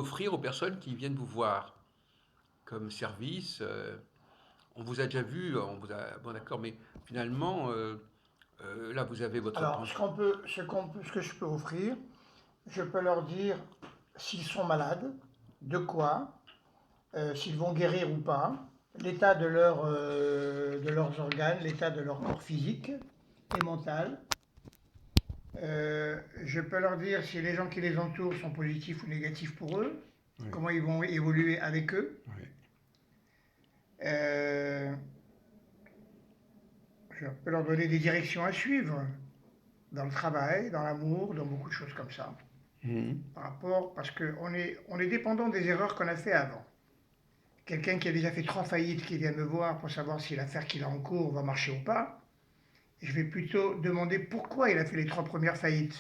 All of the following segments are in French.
offrir aux personnes qui viennent vous voir comme service? On vous a déjà vu, on vous a, bon d'accord, mais finalement, là, vous avez votre Alors, pension. ce que je peux offrir, je peux leur dire s'ils sont malades, de quoi, s'ils vont guérir ou pas, l'état de leurs organes, l'état de leur corps physique et mental. Je peux leur dire si les gens qui les entourent sont positifs ou négatifs pour eux, Oui, comment ils vont évoluer avec eux. oui. Euh, je peux leur donner des directions à suivre dans le travail, dans l'amour, dans beaucoup de choses comme ça. Mhm. Parce on est dépendant des erreurs qu'on a fait avant. Quelqu'un qui a déjà fait 3 faillites qui vient me voir pour savoir si l'affaire qu'il a en cours va marcher ou pas, je vais plutôt demander pourquoi il a fait les 3 premières faillites.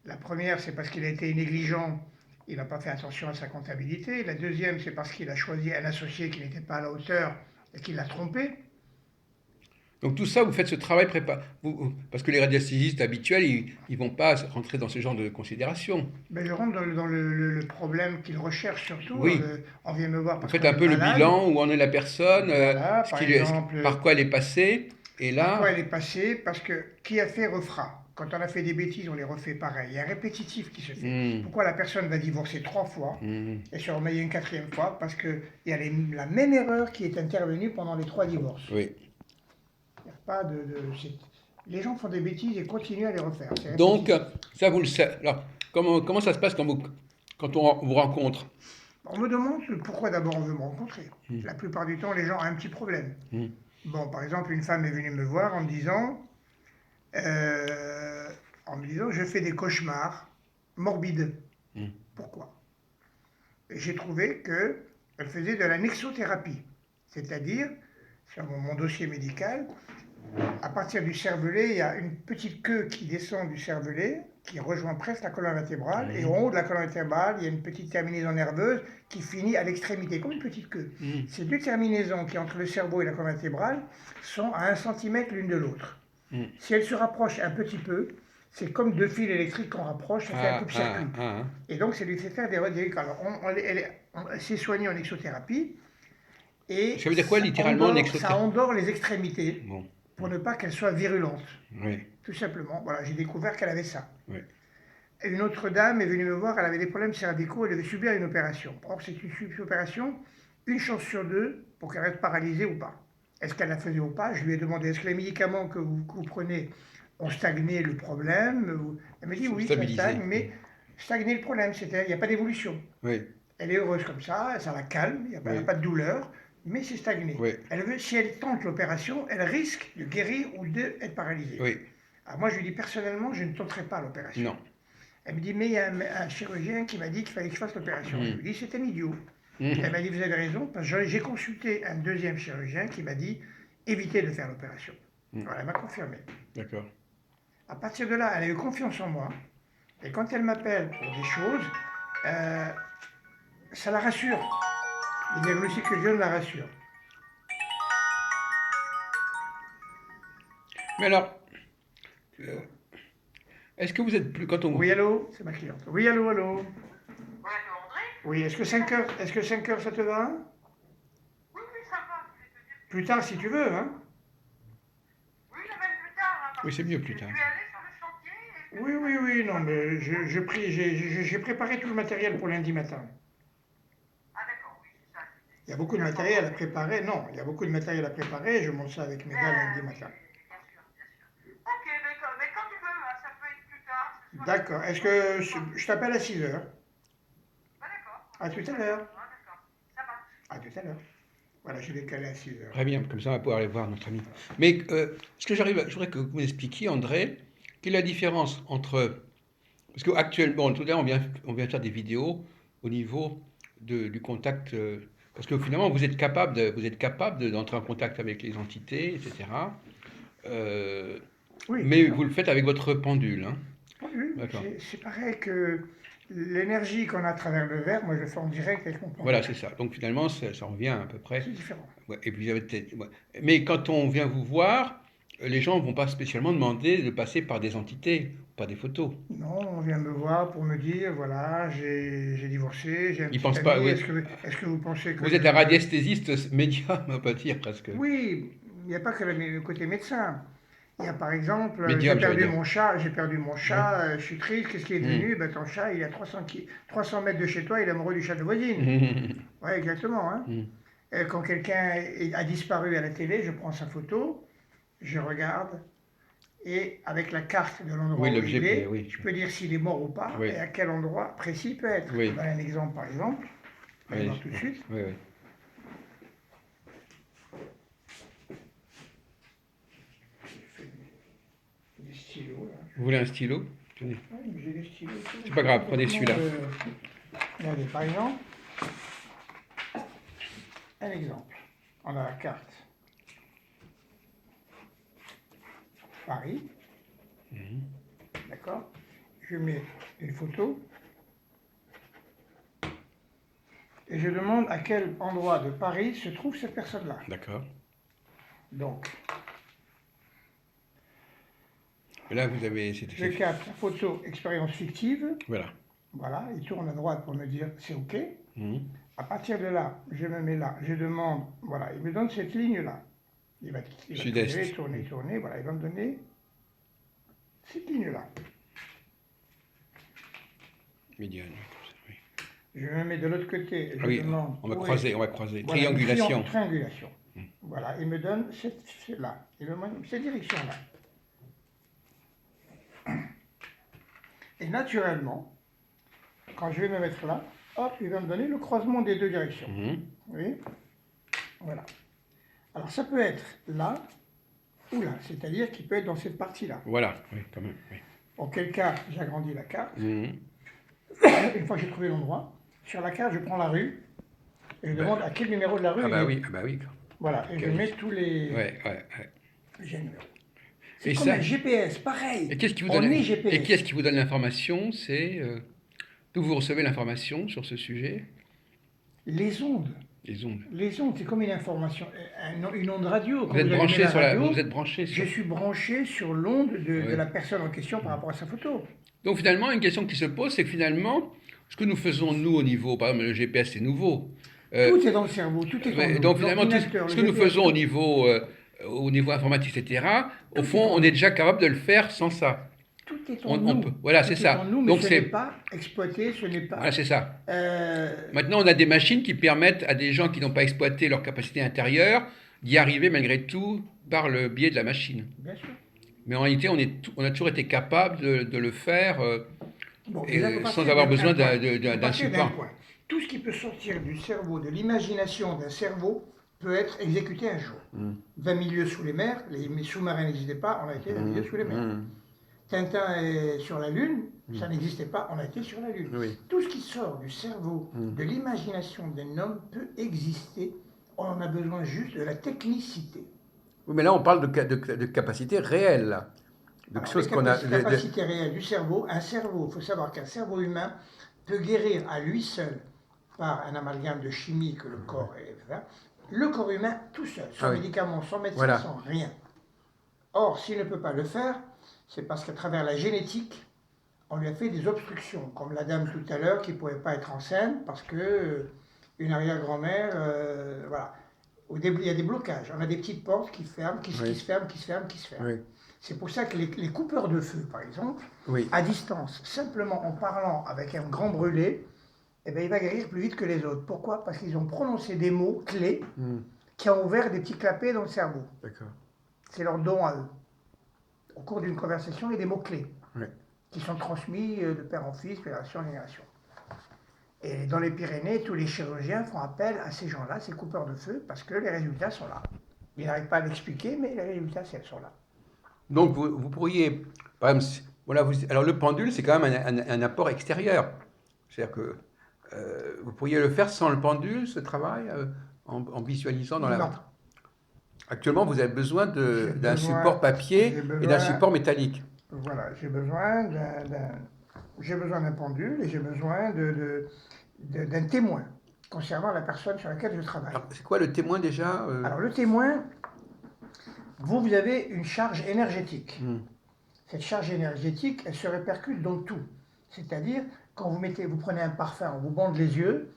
La première, c'est parce qu'il a été négligent, il n'a pas fait attention à sa comptabilité. La deuxième, c'est parce qu'il a choisi un associé qui n'était pas à la hauteur et qui l'a trompé. Donc tout ça, vous faites ce travail parce que les radiesthésistes habituels, ils vont pas rentrer dans ce genre de considération. Ben, je rentre dans le problème qu'il recherche surtout. Oui, On vient me voir vous parce faites qu'on un est peu le malade. bilan, où en est la personne, Voilà, par par exemple, quoi elle est passée, et par quoi là, elle est passée, parce que qui a fait refera. Quand on a fait des bêtises, on les refait pareil. Il y a un répétitif qui se fait. hmm, Pourquoi la personne va divorcer 3 fois hmm, et se remet une quatrième fois? Parce qu'il y a la même erreur qui est intervenue pendant les 3 divorces. oui. Il n'y a pas les gens font des bêtises et continuent à les refaire. C'est Donc, répétitif. ça vous le savez. Alors, comment ça se passe quand on vous rencontre? On me demande pourquoi d'abord on veut me rencontrer. Hmm, La plupart du temps, les gens ont un petit problème. hmm, Bon, par exemple, une femme est venue me voir euh, en me disant, je fais des cauchemars morbides. hmm. Pourquoi? Et j'ai trouvé qu'elle faisait de la nexothérapie, c'est-à-dire, sur mon dossier médical, à partir du cervelet, il y a une petite queue qui descend du cervelet, qui rejoint presque la colonne vertébrale, et en Mhm. haut de la colonne vertébrale, il y a une petite terminaison nerveuse qui finit à l'extrémité, comme une petite queue. Mhm. Ces 2 terminaisons qui, entre le cerveau et la colonne vertébrale, sont à 1 centimètre l'une de l'autre. Mhm. Si elles se rapprochent un petit peu, c'est comme 2 fils électriques qu'on rapproche, ça fait un Ah, ah, coupe-circuit. ah, ah. Et donc, ça lui fait faire des radios. Alors, elle s'est soignée en exothérapie et Ça veut dire quoi, littéralement, ça l'exothérapie? endort les extrémités Bon, pour ne pas qu'elles soient virulentes. oui, Tout simplement. Voilà, j'ai découvert qu'elle avait ça. oui. Et une autre dame est venue me voir, elle avait des problèmes cervicaux, elle devait subir une opération. Or, c'est une opération, une chance sur deux pour qu'elle reste paralysée ou pas. Est-ce qu'elle la faisait ou pas? Je lui ai demandé, est-ce que les médicaments que vous prenez ont stagné le problème? Elle m'a dit oui, ça stagne, Stabilisé. mais stagner le problème, c'est-à-dire il n'y a pas d'évolution. Oui, Elle est heureuse comme ça la calme, elle n'a oui, pas de douleur, mais c'est stagné. oui, Elle veut, si elle tente l'opération, elle risque de guérir ou d'être paralysée. oui. Alors moi, je lui dis personnellement, je ne tenterai pas l'opération. Non. Elle me dit, mais il y a un chirurgien qui m'a dit qu'il fallait que je fasse l'opération. Je Mhm. lui dis, c'est un idiot. Elle Mhm. m'a dit, vous avez raison, parce que j'ai consulté un deuxième chirurgien qui m'a dit, évitez de faire l'opération. Mhm. Voilà, elle m'a confirmé. D'accord. À partir de là, elle a eu confiance en moi. Et quand elle m'appelle pour des choses, euh, ça la rassure. Le diagnostic que je donne la rassure. Mais alors, euh, est-ce que vous êtes plus quand on... Oui, allô? C'est ma cliente. Oui, allô, allô? Bonjour André. Oui, est-ce que 5 heures ça te va? Oui, oui, ça va. Je vais te dire Plus tard si tu veux, hein? oui, même plus tard, hein, Oui, parce c'est que mieux plus tu tard. es allé sur le chantier et que Oui, tu oui, m'as oui, dit non, mais j'ai préparé tout le matériel pour lundi matin. ah d'accord, oui, c'est ça. Il y a beaucoup de J'attends matériel à encore. préparer. Non, il y a beaucoup de matériel à préparer. Je monte ça avec mes gars lundi Ben oui, matin. oui, bien sûr, bien sûr. Ok, mais quand tu veux, hein, ça peut être plus tard, ce soit lundi D'accord. Est-ce matin, ce que soir. je t'appelle à 6 heures? Ah d'accord, À ok, tout à d'accord, l'heure. ah, d'accord. Ça marche. À tout à l'heure. Voilà, je vais caler à 6 heures. Très bien, comme ça on va pouvoir aller voir notre ami. Mais je voudrais que vous m'expliquiez, André, quelle est la différence entre... Parce qu'actuellement, tout à l'heure, on vient faire des vidéos au niveau du contact... parce que finalement, vous êtes capable d'entrer en contact avec les entités, etc. euh, Oui, mais vous le faites avec votre pendule, hein. pendule. D'accord. C'est pareil que l'énergie qu'on a à travers le verre, moi je le fais en direct avec mon Voilà, pendule. c'est ça. Donc finalement, ça revient à peu près. C'est différent. Ouais, et puis vous avez peut-être... ouais. Mais quand on vient vous voir, les gens ne vont pas spécialement demander de passer par des entités, pas des photos. Non, on vient me voir pour me dire, voilà, j'ai divorcé, j'ai un Ils petit pensent pas. ami, Oui. est-ce que vous pensez que Vous êtes un radiesthésiste médium, on peut dire presque. Oui, il n'y a pas que le côté médecin. Il y a par exemple, Médium, j'allais dire. j'ai perdu mon Oui. chat, je suis triste, qu'est-ce qui est Hmm. devenu? Ben, ton chat, il est à 300 mètres de chez toi, il est amoureux du chat de voisine. Oui, exactement, hein. Hmm. Quand quelqu'un a disparu à la télé, je prends sa photo, je regarde, et avec la carte de Oui, l'endroit où il l'objet, est, oui. je peux dire s'il est mort ou pas, et Oui. à quel endroit précis il peut être. Je vous Oui. donne un exemple, par exemple. Vous allez Oui. voir tout de suite. Oui. Oui. Je fais des stylos, là. Vous voulez un stylo? Tenez. Oui, mais j'ai des stylos. C'est Je pas sais pas grave, prenez comment celui-là. Regardez, par exemple, un exemple. On a la carte Paris, d'accord? Je mets une photo et je demande à quel endroit de Paris se trouve cette personne-là. D'accord. Donc, Et là, vous avez. je capte la photo expérience fictive. Voilà. Voilà, il tourne à droite pour me dire c'est OK. Mhm. À partir de là, je me mets là, je demande, voilà, il me donne cette ligne-là. Il va tirer, Sud-est. tourner, tourner, voilà, il va me donner cette ligne-là. Médiane, comme ça, oui. Je me mets de l'autre côté, Ah je oui, demande on va où croiser, est, on va croiser. voilà, une Triangulation. triangulation. Voilà, il me donne là, il me donne cette direction-là. Et naturellement, quand je vais me mettre là, hop, il va me donner le croisement des deux directions. Mhm. Vous voyez? Voilà. Alors ça peut être là ou là, c'est-à-dire qu'il peut être dans cette partie-là. Voilà, oui, quand même. Oui. Auquel cas, j'agrandis la carte. Mhm. Une fois que j'ai trouvé l'endroit, sur la carte, je prends la rue et je Ben, demande à quel numéro de la rue ah il bah est. oui, ah bah oui. Voilà, et je mets tous les Ouais, ouais, ouais. numéros. C'est Et comme un ça, GPS, pareil. et qu'est-ce qui vous donne, On est et qui est-ce GPS. qui vous donne l'information? C'est d'où vous recevez l'information sur ce sujet? Les ondes. Les ondes. Les ondes, c'est comme une information, une onde radio. Vous Quand êtes vous allumez branché la sur la, radio, vous êtes branché je sur. suis branché sur l'onde de Ouais. la personne en question par rapport à sa photo. Donc finalement, une question qui se pose, c'est que finalement, ce que nous faisons nous au niveau, par exemple le GPS, c'est nouveau. Euh, Tout est dans le cerveau, tout est en mais nous. donc finalement, tout L'ordinateur, ce le que nous GPS, faisons tout, au niveau informatique, etc., au tout est fond, en on est nous. déjà capable de le faire sans ça. Tout est en On nous. peut. Voilà, c'est Tout est en ça. nous, mais Donc ce n'est c'est, pas exploité, ce n'est voilà, pas... c'est ça. euh, Maintenant, on a des machines qui permettent à des gens qui n'ont pas exploité leur capacité intérieure d'y arriver malgré tout par le biais de la machine. bien sûr. Mais en réalité, on a toujours été capable de le faire Bon, déjà, il faut sans partir avoir d'un besoin point. Il faut d'un partir d'un support. point. Tout ce qui peut sortir du cerveau, de l'imagination d'un cerveau, peut être exécuté un jour. 20 milieux sous les mers, les sous-marins n'existaient pas, on a été 20 milieux sous les mers. Tintin est sur la Lune, ça n'existait pas, on a été sur la Lune. Oui. Tout ce qui sort du cerveau, de l'imagination d'un homme peut exister. On en a besoin juste de la technicité. Oui, mais là, on parle de capacité réelle, là. De Alors, choses qu'on a. capacités réelles du cerveau, il faut savoir qu'un cerveau humain peut guérir à lui seul par un amalgame de chimie que le corps est. Le corps humain tout seul, sans Ah oui. médicaments, sans médecin, Voilà. sans rien. Or, s'il ne peut pas le faire, c'est parce qu'à travers la génétique, on lui a fait des obstructions, comme la dame tout à l'heure qui ne pouvait pas être enceinte parce que une arrière-grand-mère, voilà. Au début, il y a des blocages. On a des petites portes qui ferment, qui Oui. se ferment, qui se ferment, qui se ferment. Oui. C'est pour ça que les coupeurs de feu, par exemple, Oui. à distance, simplement en parlant avec un grand brûlé, eh bien, il va guérir plus vite que les autres. Pourquoi? Parce qu'ils ont prononcé des mots clés qui ont ouvert des petits clapets dans le cerveau. D'accord. C'est leur don à eux. Au cours d'une conversation, il y a des mots clés Oui. qui sont transmis de père en fils, génération en génération. Et dans les Pyrénées, tous les chirurgiens font appel à ces gens-là, ces coupeurs de feu, parce que les résultats sont là. Ils n'arrivent pas à l'expliquer, mais les résultats sont là. Donc, vous pourriez. Par exemple, voilà, alors, le pendule, c'est quand même un apport extérieur. C'est-à-dire que vous pourriez le faire sans le pendule, ce travail, en visualisant dans la. Non. Actuellement, vous avez besoin J'ai d'un besoin- support papier j'ai et besoin- d'un support métallique. Voilà, j'ai besoin d'un pendule et j'ai besoin d'un témoin concernant la personne sur laquelle je travaille. Alors, c'est quoi le témoin déjà Alors le témoin, Vous avez une charge énergétique. Hmm. Cette charge énergétique, elle se répercute dans tout. C'est-à-dire, quand vous prenez un parfum, on vous bande les yeux,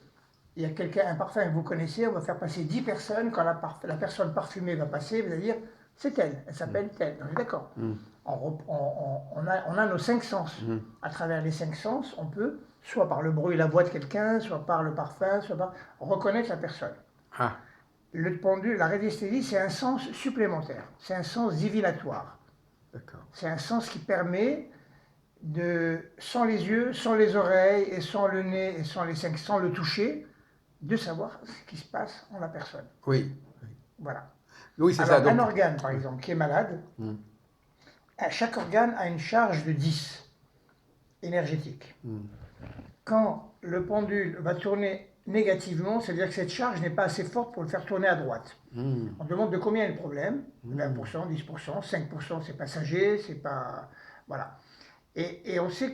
il y a un parfum que vous connaissez, on va faire passer 10 personnes, quand la personne parfumée va passer, vous allez dire, c'est elle s'appelle telle. On est d'accord. Hmm. On a nos 5 sens. Hmm. À travers les 5 sens, on peut, soit par le bruit, la voix de quelqu'un, soit par le parfum, soit par reconnaître la personne. Ah, Le pendule, la radiesthésie, c'est un sens supplémentaire, c'est un sens divinatoire. d'accord. C'est un sens qui permet sans les yeux, sans les oreilles, et sans le nez, et sans le toucher, de savoir ce qui se passe en la personne. Oui, Voilà. oui, c'est Alors, ça. Donc, un organe, par exemple, qui est malade, Hmm. chaque organe a une charge de 10 énergétique. Hmm. Quand le pendule va tourner négativement, c'est-à-dire que cette charge n'est pas assez forte pour le faire tourner à droite. Hmm. On demande de combien est le problème, 20%, 10%, 5%, c'est passager, c'est pas... Voilà. Et on sait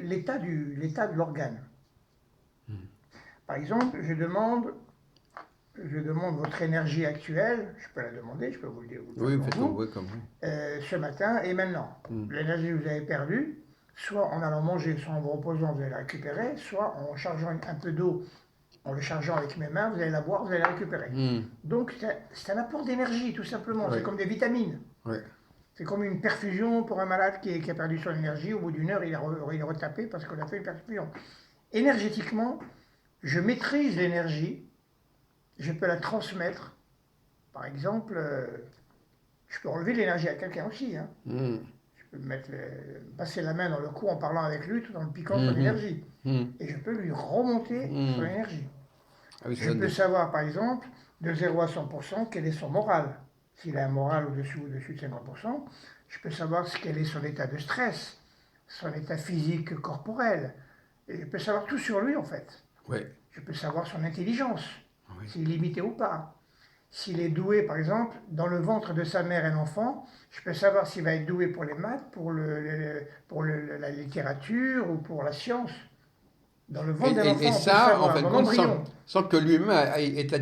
l'état de l'organe. Par exemple, je demande votre énergie actuelle, je peux la demander, je peux vous le dire. Oui, pour faites vous, comme vous, comme vous. ce matin et maintenant. L'énergie que vous avez perdue, soit en allant manger, soit en vous reposant, vous allez la récupérer, soit en chargeant un peu d'eau, en le chargeant avec mes mains, vous allez la boire, vous allez la récupérer. Hmm. Donc c'est un apport d'énergie, tout simplement. Oui. C'est comme des vitamines. Oui. C'est comme une perfusion pour un malade qui a perdu son énergie. Au bout d'une heure, il est retapé parce qu'on a fait une perfusion. Énergétiquement, je maîtrise l'énergie, je peux la transmettre. Par exemple, je peux enlever l'énergie à quelqu'un aussi. Hein. Hmm. Je peux passer la main dans le cou en parlant avec lui tout en piquant son Mhm. énergie. Hmm. Et je peux lui remonter son énergie. Ah oui, ça Je donne peux des- savoir, par exemple, de 0 à 100%, quel est son moral. S'il a un moral au-dessus de 50%, je peux savoir quel est son état de stress, son état physique corporel. Et je peux savoir tout sur lui, en fait. Oui. Je peux savoir son intelligence, Oui. s'il est limité ou pas. S'il est doué, par exemple, dans le ventre de sa mère un enfant, je peux savoir s'il va être doué pour les maths, pour la littérature ou pour la science. Dans le ventre d'un Et enfant, on peut ça, en savoir, fin de dans compte, l'embryon. sans que l'humain ait à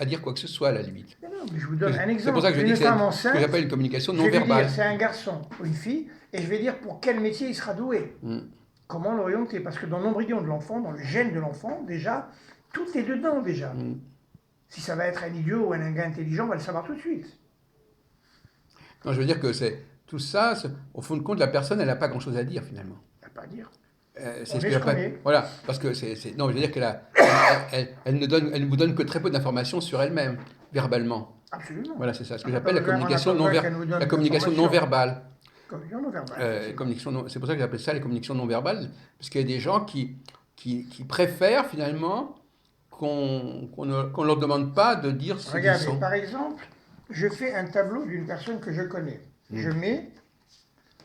dire quoi que ce soit, à la limite. Mais non, mais je vous donne un C'est pour exemple. ça que je dis Une que c'est femme ce que enceinte, j'appelle une communication je non vais lui dire verbale. c'est un garçon ou une fille, et je vais dire pour quel métier il sera doué. Hmm. Comment l'orienter. Parce que dans l'embryon de l'enfant, dans le gène de l'enfant, déjà, tout est dedans déjà. Hmm. Si ça va être un idiot ou un gars intelligent, on va le savoir tout de suite. Non, je veux dire que c'est tout ça, au fond de compte, la personne, elle n'a pas grand-chose à dire finalement. Il n'y a pas à dire. C'est On ce est que ce qu'on j'appelle. est. Voilà, parce que non, je veux dire elle ne vous donne que très peu d'informations sur elle-même, verbalement. Absolument. Voilà, c'est ça. Ce que On n'a pas j'appelle la besoin- on n'a communication pas non besoin qu'elle nous donne la communication non d'informations. verbale. Communication non verbale. effectivement. C'est pour ça que j'appelle ça les communications non verbales, parce qu'il y a des gens qui préfèrent finalement qu'on ne leur demande pas de dire ce qu'ils Regardez, sont. par exemple, je fais un tableau d'une personne que je connais. Je mets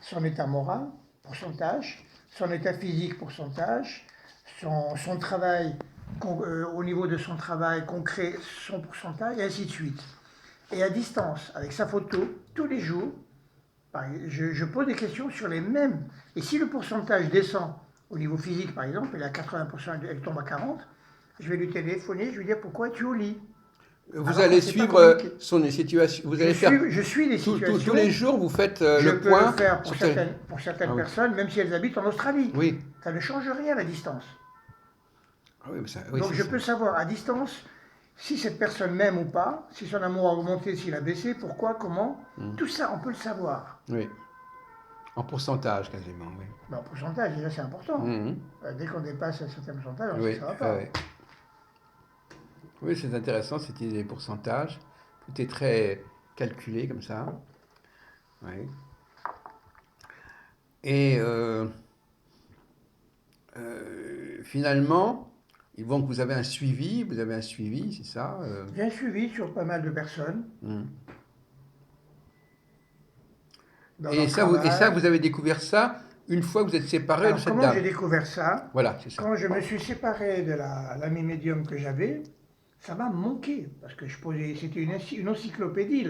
son état moral, pourcentage, son état physique, pourcentage, son travail, au niveau de son travail concret, son pourcentage, et ainsi de suite. Et à distance, avec sa photo, tous les jours, je pose des questions sur les mêmes. Et si le pourcentage descend au niveau physique, par exemple, elle est à 80%, elle tombe à 40%, je vais lui téléphoner, je vais lui dire pourquoi es-tu au lit. Vous Alors allez qu'on s'est pas suivre communiqué. son situation. Vous allez faire Je suis les situations. tous les jours, vous faites Je le peux point le faire sur pour certaines Ah oui. personnes, même si elles habitent en Australie. Oui. Ça ne change rien la distance. Ah oui, mais ça- oui, Donc c'est je ça. peux savoir à distance si cette personne m'aime ou pas, si son amour a augmenté, s'il a baissé, pourquoi, comment. Tout ça, on peut le savoir. Oui. En pourcentage quasiment, oui. Mais en pourcentage, déjà, c'est important. Mhm. Dès qu'on dépasse un certain pourcentage, on sait Oui, que ça ne va pas. oui. Oui, c'est intéressant cette idée des pourcentages. Tout est très calculé comme ça. Oui. Et finalement, donc vous avez un suivi, c'est ça J'ai un suivi sur pas mal de personnes. Mhm. Dans Et leur ça, travail. vous avez découvert ça une fois que vous êtes séparé de Alors, cette comment dame. j'ai découvert ça? Voilà, c'est ça. Quand je me suis séparé de l'ami médium que j'avais, ça m'a manqué, parce que c'était une encyclopédie,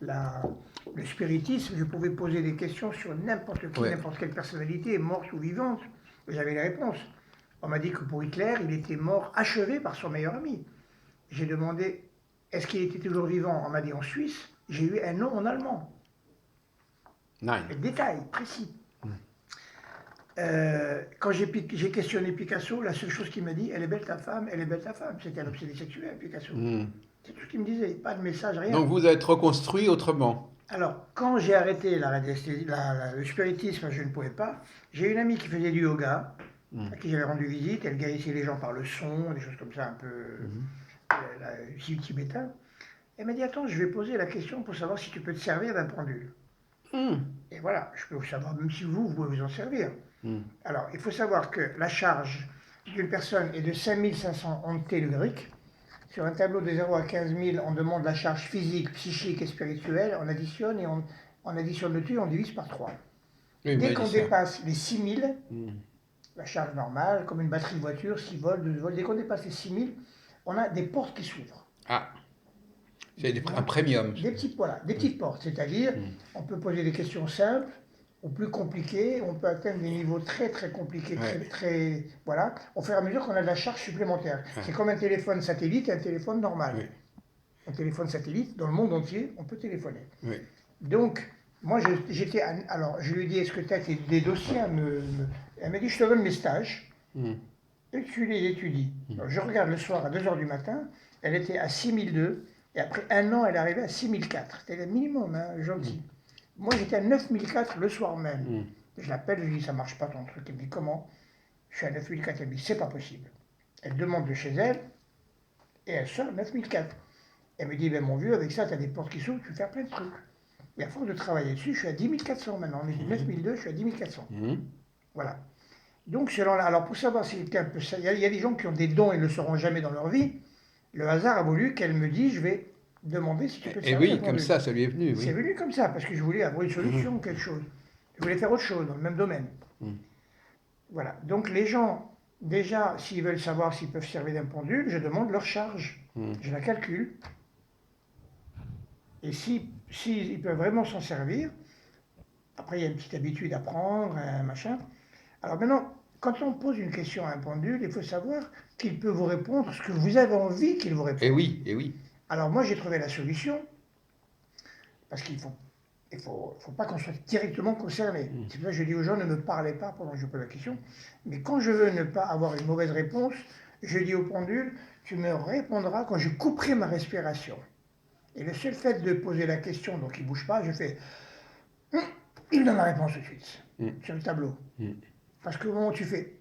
le spiritisme, je pouvais poser des questions sur n'importe qui, Ouais. n'importe quelle personnalité, morte ou vivante, et j'avais les réponses. On m'a dit que pour Hitler, il était mort achevé par son meilleur ami. J'ai demandé, est-ce qu'il était toujours vivant? On m'a dit en Suisse. J'ai eu un nom en allemand. Nein. Le détail, précis. Quand j'ai questionné Picasso, la seule chose qu'il m'a dit, elle est belle ta femme, elle est belle ta femme. C'était un obsédé sexuel, Picasso. Hmm. C'est tout ce qu'il me disait, pas de message, rien. Donc vous êtes reconstruit autrement. Alors, quand j'ai arrêté le spiritisme, je ne pouvais pas. J'ai une amie qui faisait du yoga, à qui j'avais rendu visite. Elle guérissait les gens par le son, des choses comme ça, un peu tibétain. Elle m'a dit, attends, je vais poser la question pour savoir si tu peux te servir d'un pendule. Hmm. Et voilà, je peux vous savoir, même si vous pouvez vous en servir. Hmm. Alors, il faut savoir que la charge d'une personne est de 5500 ondes telluriques. Sur un tableau de 0 à 15 000, on demande la charge physique, psychique et spirituelle. On additionne et on additionne le tout et on divise par 3. Oui, Dès mais qu'on ça. dépasse les 6000, Hmm. la charge normale, comme une batterie de voiture, 6 volts, 12 volts, dès qu'on dépasse les 6000, on a des portes qui s'ouvrent. Ah, c'est un premium. Des petites portes, c'est-à-dire on peut poser des questions simples ou plus compliquées, on peut atteindre des niveaux très très compliqués, Ouais. voilà, au fur et à mesure qu'on a de la charge supplémentaire. Ouais. C'est comme un téléphone satellite et un téléphone normal. Oui. Un téléphone satellite, dans le monde entier, on peut téléphoner. Oui. Donc, moi, j'étais. Alors, je lui ai dit, est-ce que tu as des dossiers à Elle m'a dit, je te donne mes stages, Hmm. et tu les étudies. Alors, je regarde le soir à 2 h du matin, elle était à 6002, et après 1 an, elle est arrivée à 6004. C'était le minimum, hein, gentil. Moi, j'étais à 9004 le soir même. Hmm. Je l'appelle, je lui dis, ça marche pas ton truc. Elle me dit, comment? Je suis à 9004. Elle me dit, c'est pas possible. Elle demande de chez elle, et elle sort 9004. Elle me dit, ben mon vieux, avec ça, tu as des portes qui s'ouvrent, tu peux faire plein de trucs. Et à force de travailler dessus, je suis à 10 400 maintenant. On est de 9002, je suis à 10 400. Hmm. Voilà. Donc, alors pour savoir si c'était un peu ça, il y a des gens qui ont des dons et ne le sauront jamais dans leur vie. Le hasard a voulu qu'elle me dise, je vais demander si tu peux te Et servir oui, d'un comme pendule. ça lui est venu, C'est oui. venu comme ça, parce que je voulais avoir une solution, quelque chose. Je voulais faire autre chose dans le même domaine. Voilà. Donc les gens, déjà, s'ils veulent savoir s'ils peuvent servir d'un pendule, je demande leur charge. Je la calcule. Et s'ils peuvent vraiment s'en servir, après il y a une petite habitude à prendre, un machin. Alors maintenant, quand on pose une question à un pendule, il faut savoir qu'il peut vous répondre ce que vous avez envie qu'il vous réponde. Et oui. Alors moi j'ai trouvé la solution, parce qu'il faut pas qu'on soit directement concerné. C'est pour ça que je dis aux gens, ne me parlez pas pendant que je pose la question. Mais quand je veux ne pas avoir une mauvaise réponse, je dis au pendule, tu me répondras quand je couperai ma respiration. Et le seul fait de poser la question, donc il ne bouge pas, je fais, il me donne la réponse tout de suite, sur le tableau. Parce que au moment où tu fais,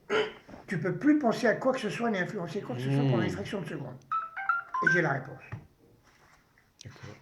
tu ne peux plus penser à quoi que ce soit, ni influencer quoi que ce soit pendant une fraction de seconde. Et j'ai la réponse. D'accord.